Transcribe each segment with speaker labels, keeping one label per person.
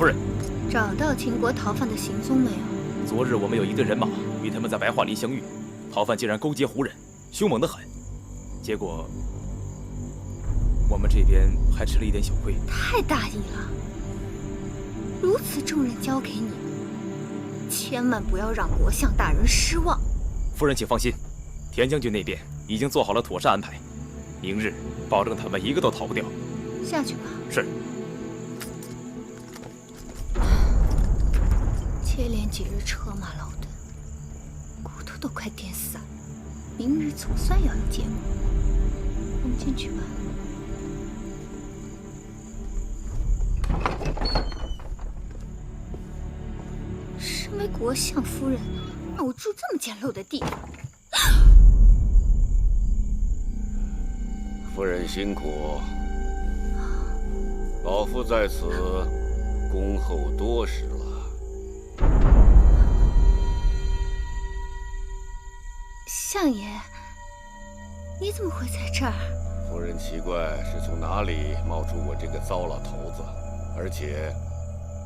Speaker 1: 夫人，
Speaker 2: 找到秦国逃犯的行踪没有？
Speaker 1: 昨日我们有一队人马与他们在白桦林相遇，逃犯竟然勾结胡人，凶猛得很。结果我们这边还吃了一点小亏。
Speaker 2: 太大意了！如此重任交给你，千万不要让国相大人失望。
Speaker 1: 夫人请放心，田将军那边已经做好了妥善安排，明日保证他们一个都逃不掉。
Speaker 2: 下去吧。
Speaker 1: 是。
Speaker 2: 接连几日车马劳顿，骨头都快颠散，明日总算要有结果。我们进去吧。身为国相夫人，让我住这么简陋的地方。
Speaker 3: 夫人辛苦，老夫在此恭候多时了。
Speaker 2: 相爷，你怎么会在这儿？
Speaker 3: 夫人奇怪是从哪里冒出我这个糟老头子，而且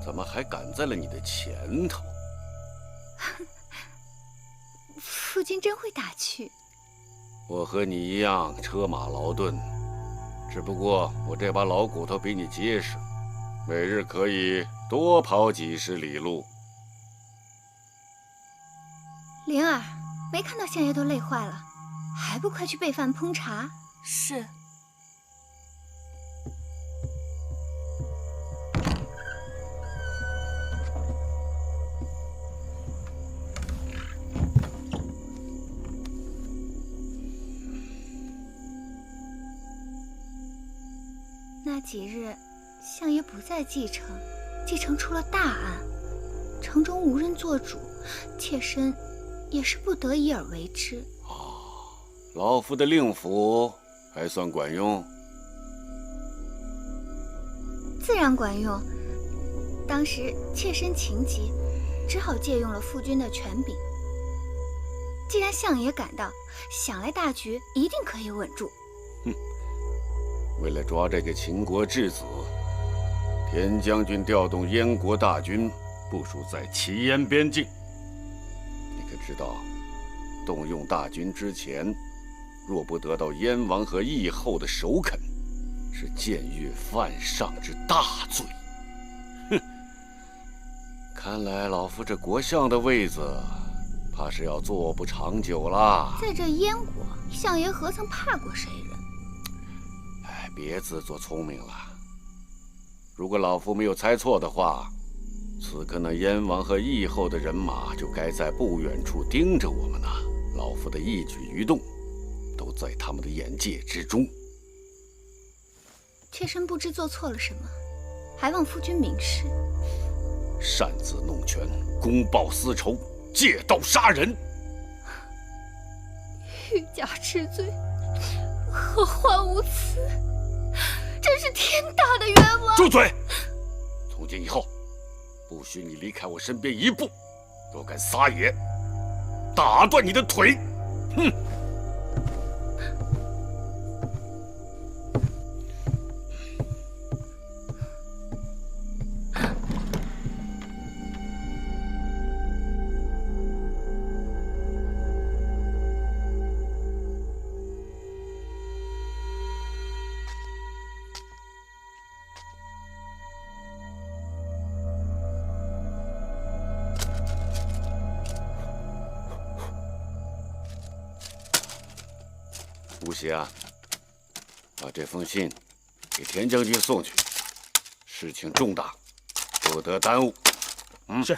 Speaker 3: 怎么还赶在了你的前头？
Speaker 2: 夫君真会打趣。
Speaker 3: 我和你一样车马劳顿，只不过我这把老骨头比你结实，每日可以多跑几十里路。
Speaker 2: 灵儿，没看到相爷都累坏了，还不快去备饭烹茶？
Speaker 4: 是。
Speaker 2: 那几日，相爷不在蓟城，蓟城出了大案，城中无人做主，妾身也是不得已而为之。
Speaker 3: 老夫的令符还算管用？
Speaker 2: 自然管用。当时妾身情急，只好借用了夫君的权柄。既然相爷赶到，想来大局一定可以稳住。
Speaker 3: 为了抓这个秦国质子，田将军调动燕国大军部署在齐燕边境。你可知道，动用大军之前，若不得到燕王和义后的首肯，是僭越犯上之大罪。哼！看来老夫这国相的位子，怕是要坐不长久啦。
Speaker 2: 在这燕国，相爷何曾怕过谁人？
Speaker 3: 别自作聪明了。如果老夫没有猜错的话，此刻那燕王和义后的人马就该在不远处盯着我们呢。老夫的一举一动，都在他们的眼界之中。
Speaker 2: 妾身不知做错了什么，还望夫君明示。
Speaker 3: 擅自弄权，公报私仇，借刀杀人，
Speaker 2: 欲加之罪，何患无辞？真是天大的冤枉！
Speaker 3: 住嘴！从今以后，不许你离开我身边一步。若敢撒野，打断你的腿！哼！吴邪啊，把这封信给田将军送去。事情重大，不得耽误。
Speaker 1: 是。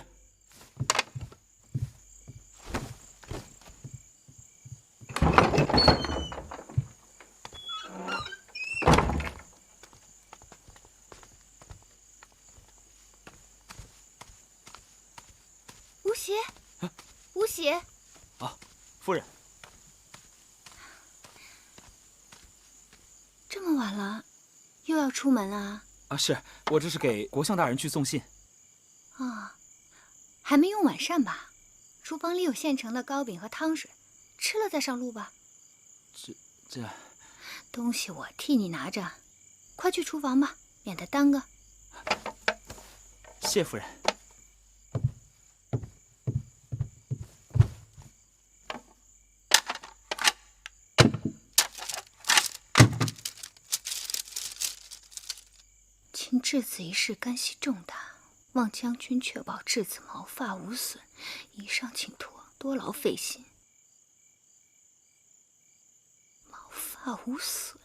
Speaker 2: 吴邪，吴邪。
Speaker 1: 啊，夫人。
Speaker 2: 这么晚了，又要出门啊？
Speaker 5: 啊，是我这是给国相大人去送信。
Speaker 2: 啊，还没用晚膳吧？厨房里有现成的糕饼和汤水，吃了再上路吧。
Speaker 5: 这
Speaker 2: 东西我替你拿着，快去厨房吧，免得耽搁。
Speaker 5: 谢夫人。
Speaker 2: 秦质子一事干系重大，望将军确保质子毛发无损，以上请托多劳费心。毛发无损。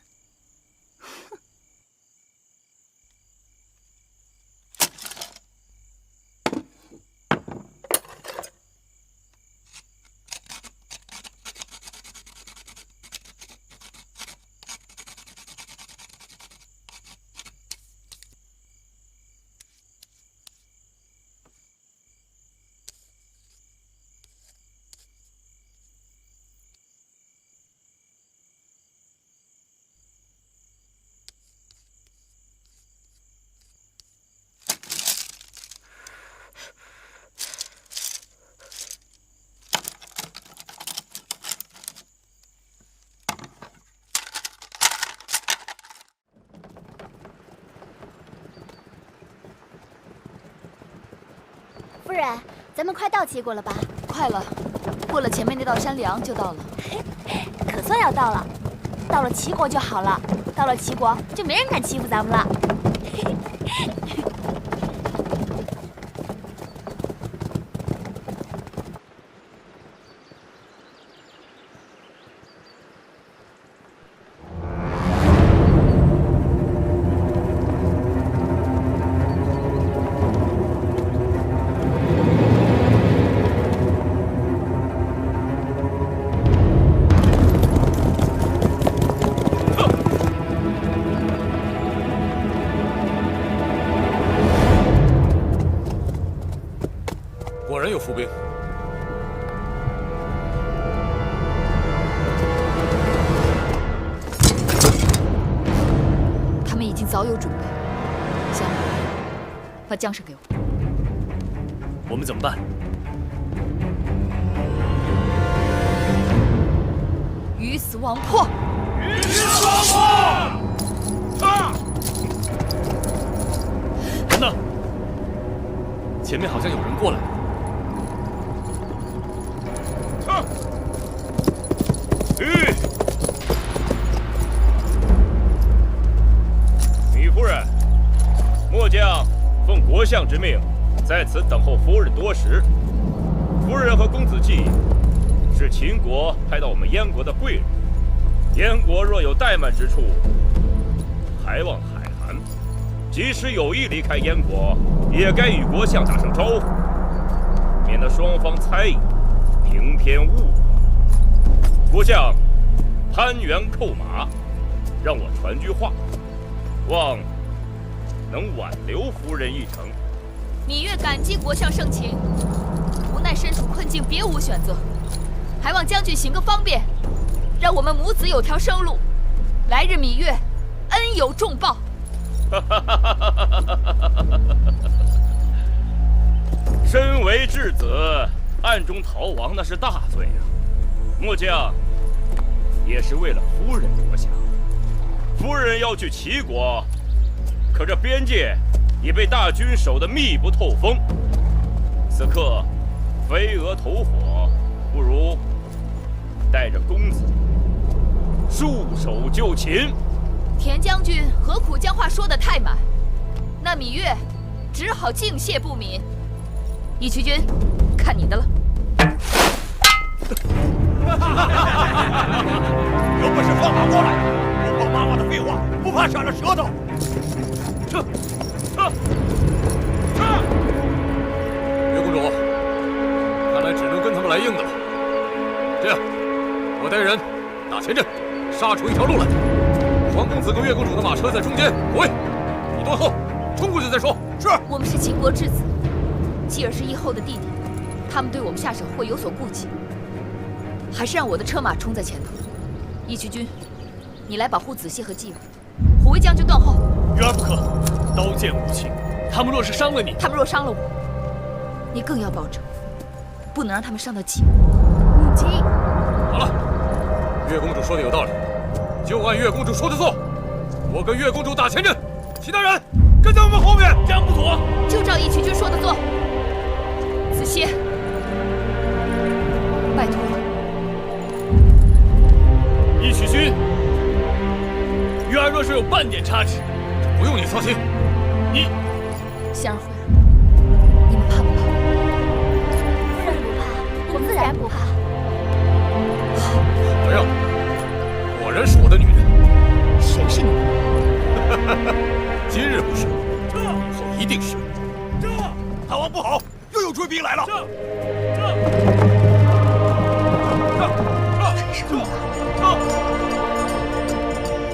Speaker 4: 夫人，咱们快到齐国了吧？
Speaker 6: 快了，过了前面那道山梁就到了。
Speaker 4: 可算要到了，到了齐国就好了。到了齐国，就没人敢欺负咱们了。
Speaker 1: 果然有伏兵。
Speaker 6: 他们已经早有准备。香木，把缰绳给我。
Speaker 1: 我们怎么办？
Speaker 6: 鱼死网破！
Speaker 1: 鱼死网破！啊！人呢？前面好像有人过来。
Speaker 7: 米夫人，末将奉国相之命，在此等候夫人多时。夫人和公子季是秦国派到我们燕国的贵人，燕国若有怠慢之处，还望海涵。即使有意离开燕国，也该与国相打声招呼，免得双方猜疑，平偏误我。国相攀援扣马，让我传句话，望能挽留夫人一程。
Speaker 6: 芈月感激国相盛情，无奈身处困境，别无选择，还望将军行个方便，让我们母子有条生路。来日芈月恩有重报。
Speaker 7: 身为质子，暗中逃亡那是大罪啊！末将也是为了夫人着想。夫人要去齐国，可这边界已被大军守得密不透风。此刻飞蛾投火，不如带着公子束手就擒。
Speaker 6: 田将军何苦将话说得太满？那芈月只好敬谢不敏。义渠君，看你的了。
Speaker 8: 有本事放马过来！不怕妈妈的废话，不怕闪了舌头。
Speaker 1: 月公主，看来只能跟他们来硬的了。这样，我带人打前阵，杀出一条路来。皇公子跟月公主的马车在中间，回，你断后，冲过去再说。是。
Speaker 6: 我们是秦国质子，继而是义后的弟弟，他们对我们下手会有所顾忌，还是让我的车马冲在前头。义渠君，你来保护子燮和继儿，虎威将军断后。
Speaker 1: 月儿不可，刀剑无情，他们若是伤了你，
Speaker 6: 他们若伤了我，你更要保证，不能让他们伤到继儿。
Speaker 4: 母亲，
Speaker 1: 好了，月公主说的有道理，就按月公主说的做。我跟月公主打前阵，其他人
Speaker 8: 跟在我们后面，这样不妥。
Speaker 6: 就照义渠君说的做。子熙，拜托了。
Speaker 1: 义渠君，玉儿若是有半点差池，不用你操心。你，
Speaker 6: 香儿会儿，你们怕不怕？
Speaker 4: 夫人不怕，我自然不怕。
Speaker 1: 怎么样？果然是我的女人。
Speaker 6: 谁是你？
Speaker 1: 今日不是，以后一定是。
Speaker 8: 这大王不好，又有追兵来了。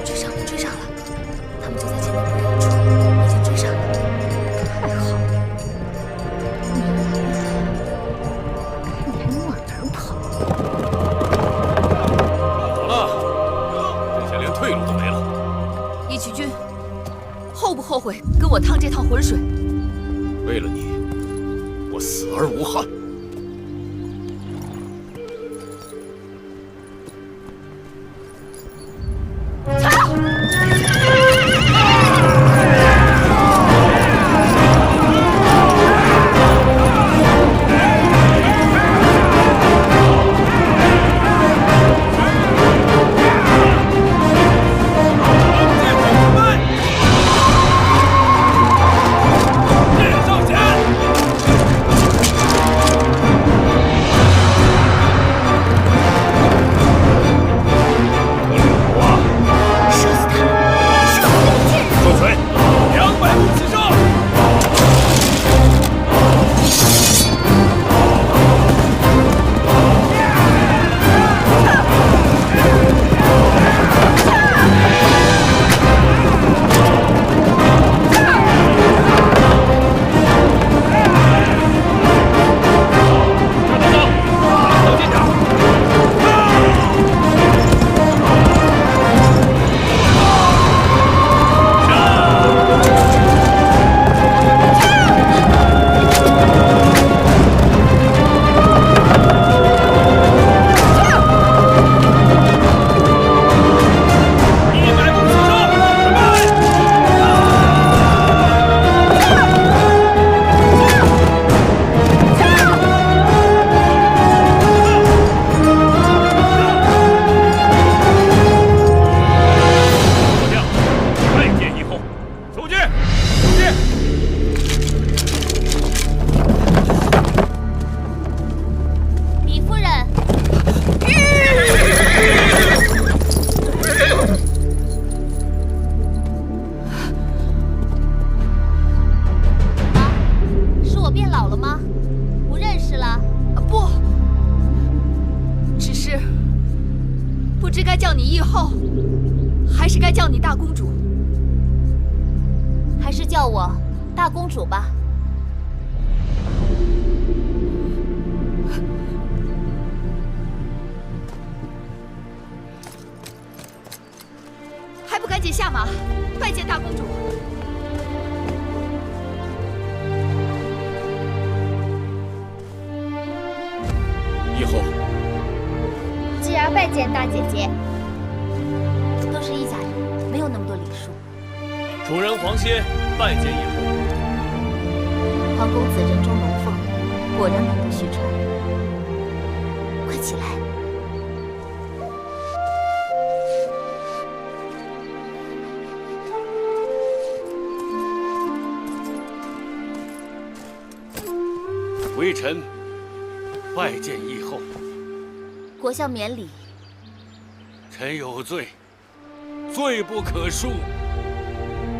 Speaker 4: 追上了，追上了！他们就在前面不远处，已经追上了。
Speaker 2: 太好了，你来了，看你还能往哪儿跑？
Speaker 1: 好了，这下连退路都没了。
Speaker 6: 义渠君，后不后悔跟我趟这趟浑水？
Speaker 1: 为了你，我死而无憾。
Speaker 6: 还是该叫你大公主？
Speaker 4: 还是叫我大公主吧。
Speaker 6: 还不赶紧下马，拜见大公主！
Speaker 1: 以后，
Speaker 4: 继儿拜见大姐姐。都是一家人，没有那么多礼数。
Speaker 9: 主人皇歇拜见以后。
Speaker 4: 皇公子人中龙凤，果然名不虚传。快起来！
Speaker 3: 微臣拜见义后。
Speaker 4: 国相免礼。
Speaker 3: 臣有罪，罪不可恕。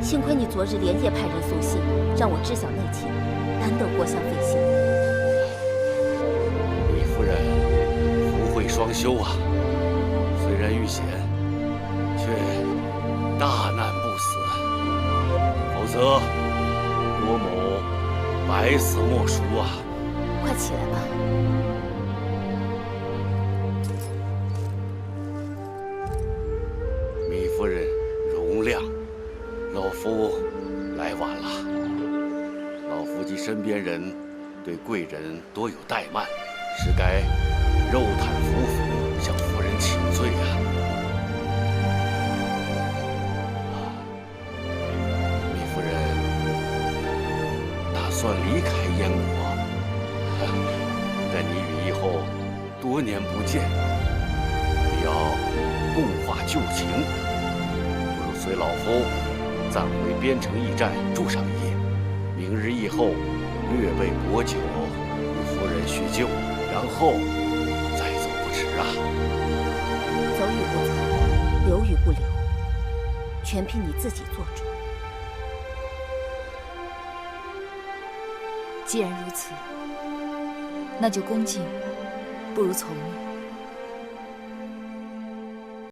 Speaker 4: 幸亏你昨日连夜派人送信，让我知晓内情，难得国相费心。
Speaker 3: 李夫人福慧双修啊，虽然遇险，却大难不死，否则郭某百死莫赎啊！
Speaker 4: 快起来吧。
Speaker 3: 米夫人容量，老夫来晚了。老夫及身边人对贵人多有怠慢，实该肉袒夫妇，向夫人请罪啊！米夫人算离开燕国。但你与义后多年不见，必要共话旧情，不如随老夫暂回边城驿站住上一夜。明日义后略备薄酒，与夫人叙旧，然后再走不迟啊。
Speaker 10: 走与不走，留与不留，全凭你自己做主。
Speaker 6: 既然如此，那就恭敬不如从命。